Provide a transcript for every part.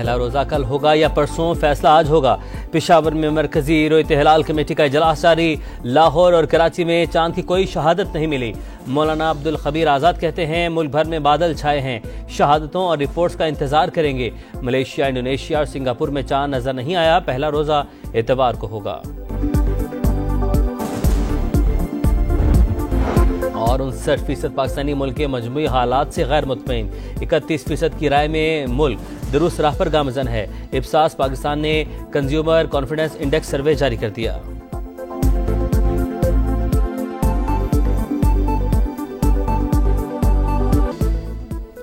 पहला रोज़ा कल होगा या परसों, फैसला आज होगा। पेशावर में मरकजी रोयत हिलाल कमेटी का इजलास जारी। लाहौर और कराची में चांद की कोई शहादत नहीं मिली। मौलाना अब्दुल खबीर आज़ाद कहते हैं मुल्क भर में बादल छाए हैं, शहादतों और रिपोर्ट्स का इंतजार करेंगे। मलेशिया, इंडोनेशिया और सिंगापुर में चांद नजर नहीं आया। पहला रोज़ा इतवार को होगा। और 59% पाकिस्तानी मुल्क के मजमूई हालात से गैर मुतमईन। 31% की राय में मुल्क दुरुस्त राह पर गामजन है। इब्सास पाकिस्तान ने कंज्यूमर कॉन्फिडेंस इंडेक्स सर्वे जारी कर दिया।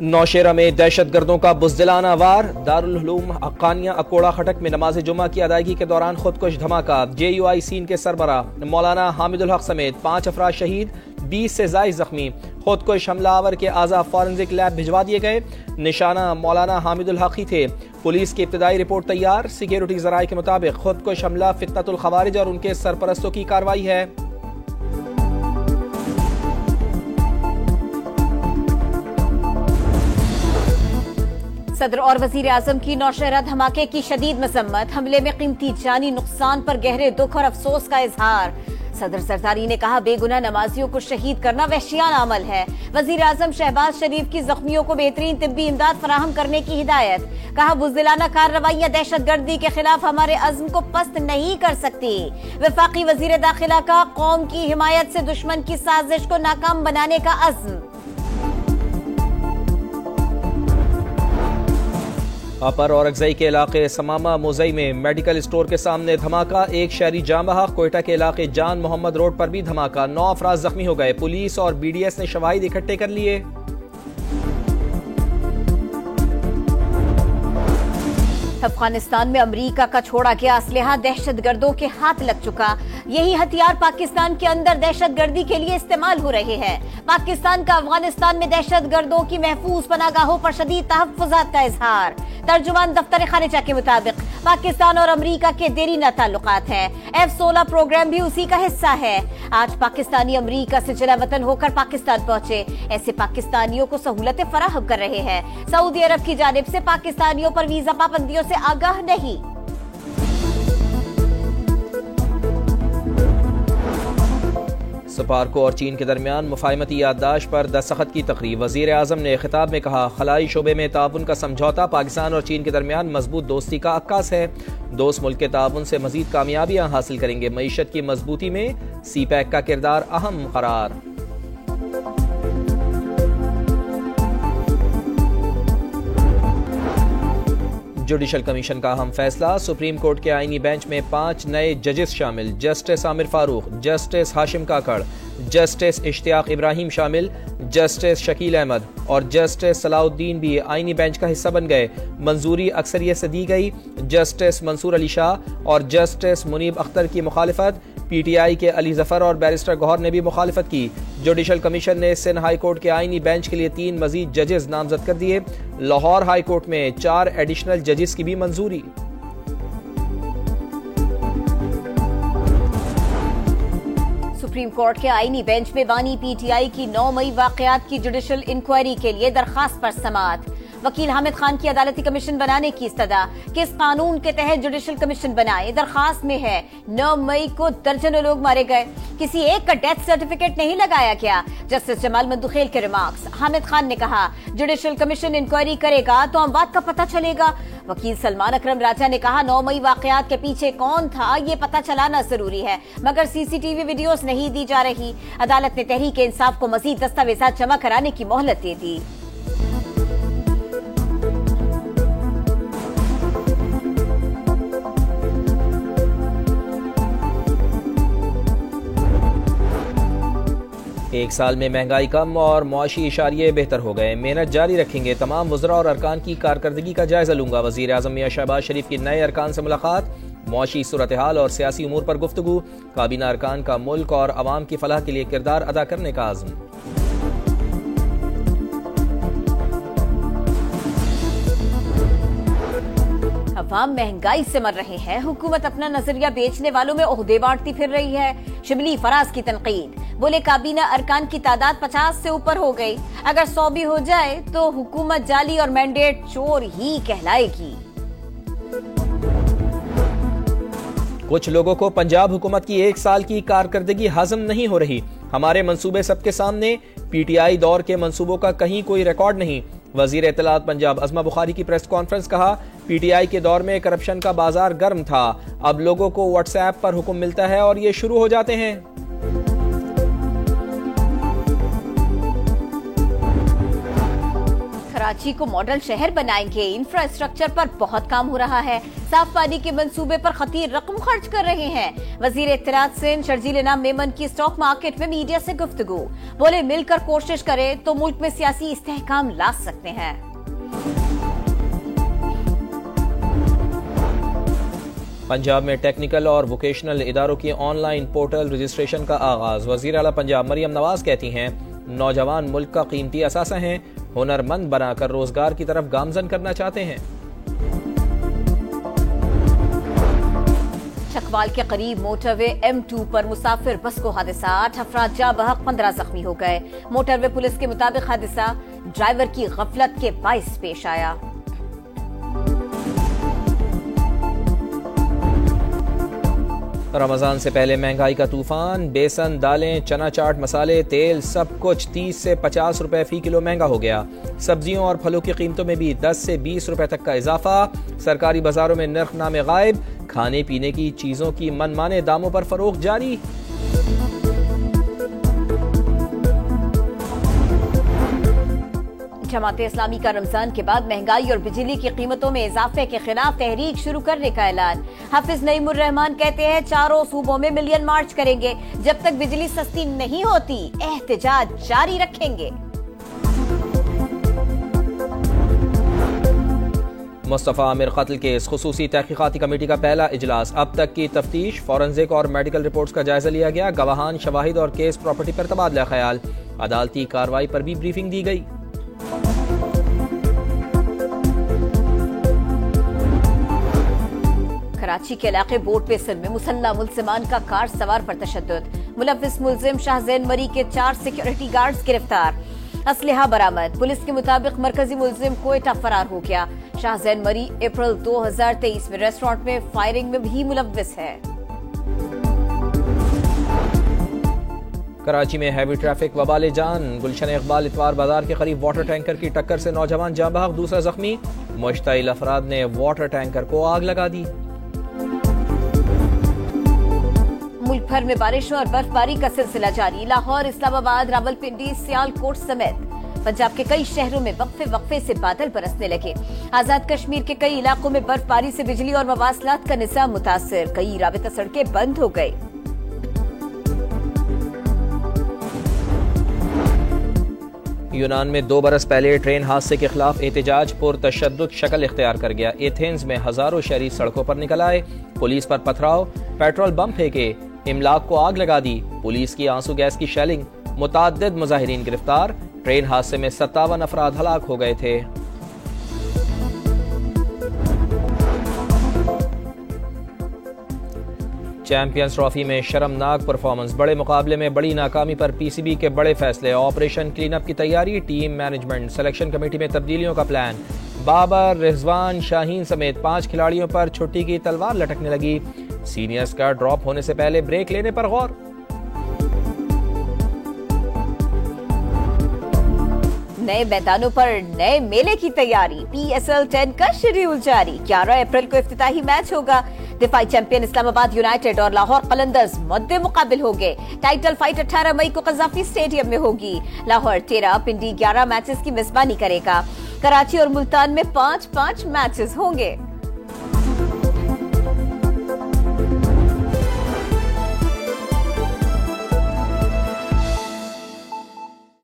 नौशेरा में दहशतगर्दों का बुज़दिलाना वार। दारुल उलूम हक्कानिया अकोड़ा खटक में नमाज जुमा की अदायगी के दौरान खुदकुश धमाका। JUI सीन के सरबरा मौलाना हामिदुल हक समेत 5 अफराद शहीद, 20 से ज़ायद जख्मी। खुदकुश हमलावर के आज़ा फॉरेंसिक लैब भिजवा दिए गए। निशाना मौलाना हामिदुल हक ही थे। पुलिस की इब्तदाई रिपोर्ट तैयार। सिक्योरिटी ज़राए के मुताबिक खुदकुश हमला फितनतुल खवारिज और उनके सरपरस्तों की कार्रवाई है। सदर और वजीर आजम की नौशहरा धमाके की शदीद मजम्मत। हमले में कीमती जानी नुकसान पर गहरे दुख और अफसोस का इजहार। सदर सरदारी ने कहा बेगुनाह नमाजियों को शहीद करना वहशियाना अमल है। वजीर आजम शहबाज शरीफ की जख्मियों को बेहतरीन तिब्बी इमदाद फराहम करने की हिदायत। कहा बुज़दिलाना कार्रवाइयां दहशतगर्दी के खिलाफ हमारे अज़्म को पस्त नहीं कर सकती। वफाकी वजीर दाखिला का कौम की हिमायत से दुश्मन की साजिश को नाकाम बनाने का अज़्म। अपर औरकजई के इलाके समामा मोजई में मेडिकल स्टोर के सामने धमाका। एक शहरी जाँ बहक। कोयटा के इलाके जान मोहम्मद रोड पर भी धमाका। 9 अफराद जख्मी हो गए। पुलिस और BDS ने शवाहिद इकट्ठे कर लिए। अफगानिस्तान में अमेरिका का छोड़ा गया असलहा दहशतगर्दों के हाथ लग चुका। यही हथियार पाकिस्तान के अंदर दहशतगर्दी के लिए इस्तेमाल हो रहे हैं। पाकिस्तान का अफगानिस्तान में दहशतगर्दों की महफूज पनागाहों पर शदीद तहफ़्फ़ुज़ात का इजहार। तर्जुमान दफ्तर खारिजा के मुताबिक पाकिस्तान और अमेरिका के देरीना ताल्लुकात हैं। F-16 प्रोग्राम भी उसी का हिस्सा है। आज पाकिस्तानी अमेरिका से जला वतन होकर पाकिस्तान पहुंचे। ऐसे पाकिस्तानियों को सहूलतें फराहम कर रहे हैं। सऊदी अरब की जानिब से पाकिस्तानियों पर वीजा पाबंदियों से आगाह नहीं। सपारको और चीन के दरमियान मुफाहिमती याददाश्त पर दस्तखत की तकरीब। वजीर आजम ने खिताब में कहा खलाई शोबे में ताउन का समझौता पाकिस्तान और चीन के दरमियान मजबूत दोस्ती का अक्कास है। दोस्त मुल्क के ताउन से मजीद कामयाबियां हासिल करेंगे। मईशत की मजबूती में CPEC का किरदार अहम करार। जुडिशल कमीशन का अहम फैसला। सुप्रीम कोर्ट के आईनी बेंच में 5 नए जजेस शामिल। जस्टिस आमिर फारूक, जस्टिस हाशिम काकड़, जस्टिस इश्तियाक इब्राहिम शामिल, जस्टिस शकील अहमद और जस्टिस सलाउद्दीन भी आईनी बेंच का हिस्सा बन गए। मंजूरी अक्सरियत से दी गई। जस्टिस मंसूर अली शाह और जस्टिस मुनीब अख्तर की मुखालिफत। PTI के अली जफर और बैरिस्टर गौहर ने भी मुखालिफत की। जुडिशल कमीशन ने सिंध हाई कोर्ट के आईनी बेंच के लिए 3 मजीद जजेस नामजद कर दिए। लाहौर हाई कोर्ट में 4 एडिशनल जजेस की भी मंजूरी। सुप्रीम कोर्ट के आईनी बेंच में बानी PTI की 9 मई वाकयात की जुडिशल इंक्वायरी के लिए दरखास्त पर समाअत। वकील हामिद खान की अदालती कमीशन बनाने की इस्तदा। किस कानून के तहत जुडिशल कमीशन बनाए? दरखास्त में है 9 मई को दर्जनों लोग मारे गए, किसी एक का डेथ सर्टिफिकेट नहीं लगाया गया। जस्टिस जमाल मंदुखेल के रिमार्क्स। हामिद खान ने कहा जुडिशल कमीशन इंक्वायरी करेगा तो अमवात का पता चलेगा। वकील सलमान अकरम राजा ने कहा 9 मई वाकयात के पीछे कौन था ये पता चलाना जरूरी है, मगर CCTV वीडियोस नहीं दी जा रही। अदालत ने तहरीक इंसाफ को मजीद दस्तावेजात जमा कराने की मोहलत दे दी। एक साल में महंगाई कम और मुआशी इशारिये बेहतर हो गए। मेहनत जारी रखेंगे। तमाम वज़रा और अरकान की कारकर्दगी का जायजा लूंगा। वज़ीर आज़म मियां शहबाज शरीफ की नए अरकान से मुलाकात। मुआशी सूरत हाल और सियासी उमूर पर गुफ्तगू। काबीना अरकान का मुल्क और अवाम की फलाह के लिए किरदार अदा करने का आज़म। अवाम महंगाई से मर रहे हैं। हुकूमत अपना नजरिया बेचने वालों में ओहदे बांटती फिर रही है। शिबली फराज की तनकीद। बोले काबीना अरकान की तादाद 50 से ऊपर हो गई। अगर 100 भी हो जाए तो हुकूमत जाली और मैंडेट चोर ही कहलाएगी। कुछ लोगों को पंजाब हुकूमत की 1 साल की कारकर्दगी हजम नहीं हो रही। हमारे मंसूबे सबके सामने, पीटीआई दौर के मंसूबों का कहीं कोई रिकॉर्ड नहीं। वजीर इत्तलात पंजाब अज़मा बुखारी की प्रेस कॉन्फ्रेंस। कहा, पीटीआई के दौर में करप्शन का बाजार गर्म था, अब लोगों को व्हाट्सएप पर हुक्म मिलता है और ये शुरू हो जाते हैं। कराची को मॉडल शहर बनाएंगे, इंफ्रास्ट्रक्चर पर बहुत काम हो रहा है, साफ पानी के मंसूबे पर खतीर रकम खर्च कर रहे हैं। वजीर इत्तलात सिंध शर्जील इनाम मेमन की स्टॉक मार्केट में मीडिया से गुफ्तगू। बोले, मिलकर कोशिश करें तो मुल्क में सियासी इस्तेहकाम ला सकते हैं। पंजाब में टेक्निकल और वोकेशनल इदारों की ऑनलाइन पोर्टल रजिस्ट्रेशन का आगाज। वजीर आला पंजाब मरियम नवाज कहती हैं, नौजवान मुल्क का कीमती असासा हैं, हुनरमंद बनाकर रोजगार की तरफ गामजन करना चाहते हैं। चकवाल के करीब मोटरवे M2 पर मुसाफिर बस को हादसा, 8 अफराद जा बहक, 15 जख्मी हो गए। मोटरवे पुलिस के मुताबिक हादसा ड्राइवर की गफलत के बाइस पेश आया। रमजान से पहले महंगाई का तूफान, बेसन, दालें, चना चाट, मसाले, तेल सब कुछ 30 से 50 रुपए फी किलो महंगा हो गया। सब्जियों और फलों की कीमतों में भी 10 से 20 रुपए तक का इजाफा। सरकारी बाजारों में नर्खनामे गायब, खाने पीने की चीजों की मनमाने दामों पर फरोख्त जारी। जमात इस्लामी का रमजान के बाद महंगाई और बिजली की कीमतों में इजाफे के खिलाफ तहरीक शुरू करने का ऐलान। हाफिज नईमुर रहमान कहते हैं, चारों सूबों में मिलियन मार्च करेंगे, जब तक बिजली सस्ती नहीं होती एहतजाज जारी रखेंगे। मुस्तफा आमिर कत्ल केस, खुसूसी तहकीकाती कमेटी का पहला इजलास। अब तक की तफ्तीश, फॉरेंसिक और मेडिकल रिपोर्ट्स का जायजा लिया गया। गवाहान, शवाहिद और केस प्रॉपर्टी पर तबादला ख्याल। अदालती कार्रवाई पर भी ब्रीफिंग दी गई। कराची के इलाके बोट पेसन में मुसल्ला मुल्जिमान का कार सवार पर तशद्दुद। मुलव्विस मुल्जिम शाहजैन मरी के 4 सिक्योरिटी गार्ड्स गिरफ्तार। असलहा बरामद। पुलिस के मुताबिक मरकजी मुल्जिम कोयटा फरार हो गया। शाहजैन मरी अप्रैल 2023 में रेस्टोरेंट में फायरिंग में भी मुलव्विस है। कराची में हैवी ट्रैफिक वबाले जान। गुलशन इकबाल इतवार बाजार के करीब वाटर टैंकर की टक्कर से नौजवान जाँ बहक, दूसरा जख्मी। मुश्तइल अफराद ने वाटर टैंकर को आग लगा दी। मुल्क भर में बारिशों और बर्फबारी का सिलसिला जारी। लाहौर, इस्लामाबाद, रावलपिंडी, सियालकोट समेत पंजाब के कई शहरों में वक्फे से बादल बरसने लगे। आजाद कश्मीर के कई इलाकों में बर्फबारी से बिजली और मवासलात का निज़ाम मुतासिर। कई राबिता सड़कें बंद हो गई। यूनान में 2 बरस पहले ट्रेन हादसे के खिलाफ एहतजाज पुरतशद्दुद शक्ल इख्तियार कर गया। एथेंस में हजारों शहरी सड़कों पर निकल आए, पुलिस पर पथराव, पेट्रोल बम फेंके, इमलाक को आग लगा दी। पुलिस की आंसू गैस की शेलिंग, मुताद्दिद मुजाहिरीन गिरफ्तार। ट्रेन हादसे में 57 अफराद हलाक हो गए थे। चैंपियंस ट्रॉफी में शर्मनाक परफॉर्मेंस, बड़े मुकाबले में बड़ी नाकामी पर पीसीबी के बड़े फैसले। ऑपरेशन क्लीनअप की तैयारी, टीम मैनेजमेंट, सिलेक्शन कमेटी में तब्दीलियों का प्लान। बाबर, रिजवान, शाहीन समेत 5 खिलाड़ियों पर छुट्टी की तलवार लटकने लगी। सीनियर्स का ड्रॉप होने से पहले ब्रेक लेने पर गौर। नए मैदानों पर नए मेले की तैयारी। PSL 10 का शेड्यूल जारी। 11 अप्रैल को इफ्तिताही मैच होगा। दिफाई चैंपियन इस्लामाबाद यूनाइटेड और लाहौर कलंदर्स मद्दे मुकाबिल होंगे। टाइटल फाइट 18 मई को कज़ाफी स्टेडियम में होगी। लाहौर 13, पिंडी 11 मैचेस की मेजबानी करेगा। कराची और मुल्तान में 5-5 मैचेस होंगे।